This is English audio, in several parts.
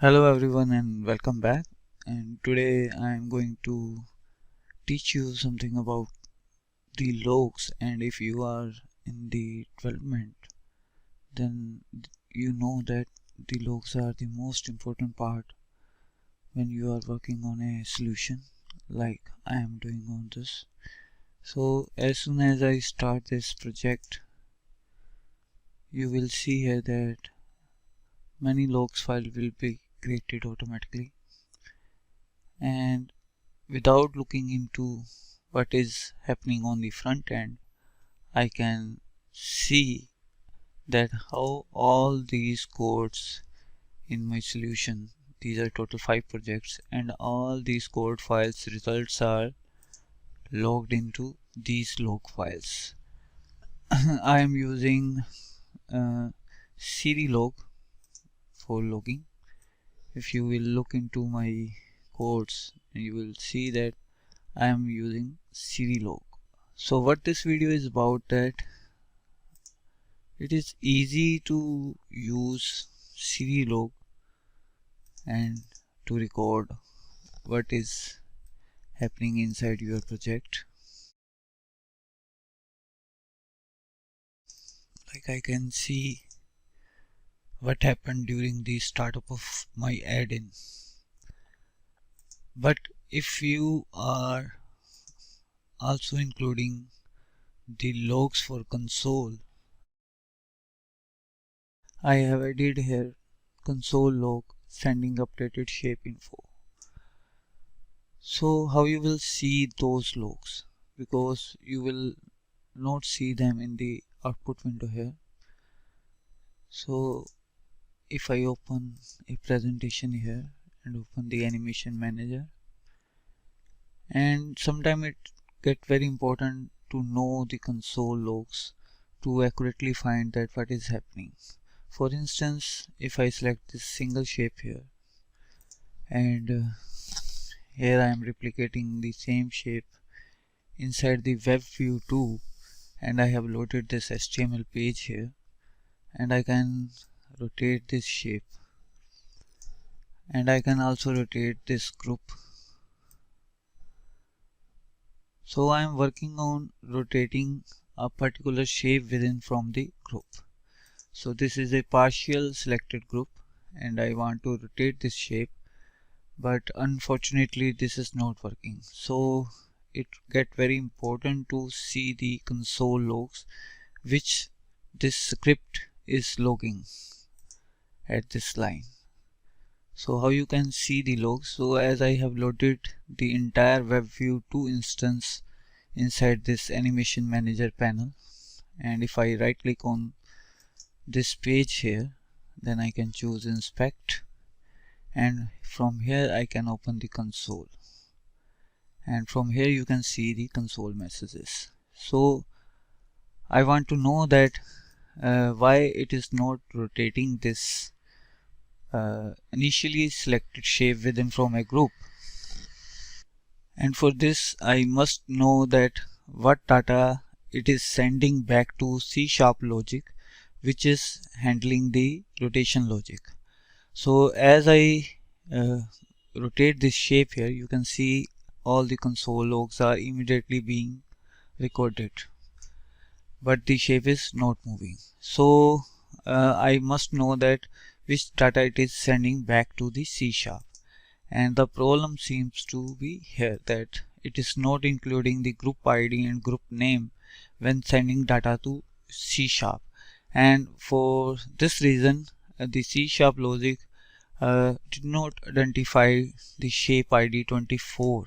Hello everyone and welcome back, and today I am going to teach you something about the logs. And if you are in the development, then you know that the logs are the most important part when you are working on a solution like I am doing on this. So as soon as I start this project, you will see here that many logs file will be created automatically, and without looking into what is happening on the front end, I can see that how all these codes in my solution, these are total 5 projects, and all these code files results are logged into these log files. I am using Serilog for logging. If you will look into my codes, you will see that I am using Serilog. So what this video is about, that it is easy to use Serilog and to record what is happening inside your project. Like I can see what happened during the startup of my add-in. But if you are also including the logs for console, I have added here console log sending updated shape info. So how you will see those logs, because you will not see them in the output window here. So if I open a presentation here and open the animation manager, and sometime it get very important to know the console logs to accurately find that what is happening. For instance, if I select this single shape here, and here I am replicating the same shape inside the WebView2, and I have loaded this HTML page here, and I can rotate this shape, and I can also rotate this group. So I am working on rotating a particular shape within from the group. So this is a partial selected group, and I want to rotate this shape, but unfortunately this is not working. So it get very important to see the console logs which this script is logging at this line. So how you can see the logs? So as I have loaded the entire WebView2 instance inside this animation manager panel, and if I right click on this page here, then I can choose inspect, and from here I can open the console, and from here you can see the console messages. So I want to know that why it is not rotating this initially selected shape within from a group. And for this I must know that what data it is sending back to C# logic, which is handling the rotation logic. So as I rotate this shape here, you can see all the console logs are immediately being recorded, but the shape is not moving. So I must know that which data it is sending back to the C#. And the problem seems to be here that it is not including the group ID and group name when sending data to C#. And for this reason, the C# logic did not identify the shape ID 24,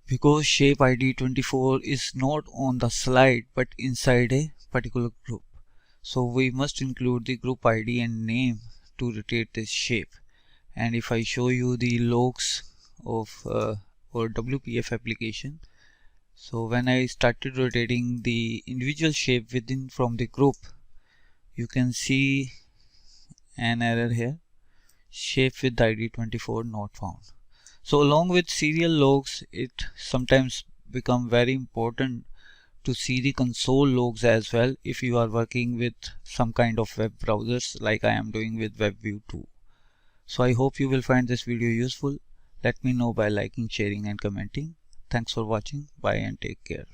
because shape ID 24 is not on the slide but inside a particular group. So we must include the group ID and name to rotate this shape. And if I show you the logs of or WPF application, so when I started rotating the individual shape within from the group, you can see an error here, shape with ID 24 not found. So along with serial logs, it sometimes become very important to see the console logs as well if you are working with some kind of web browsers like I am doing with WebView2. So I hope you will find this video useful. Let me know by liking, sharing and commenting. Thanks for watching. Bye and take care.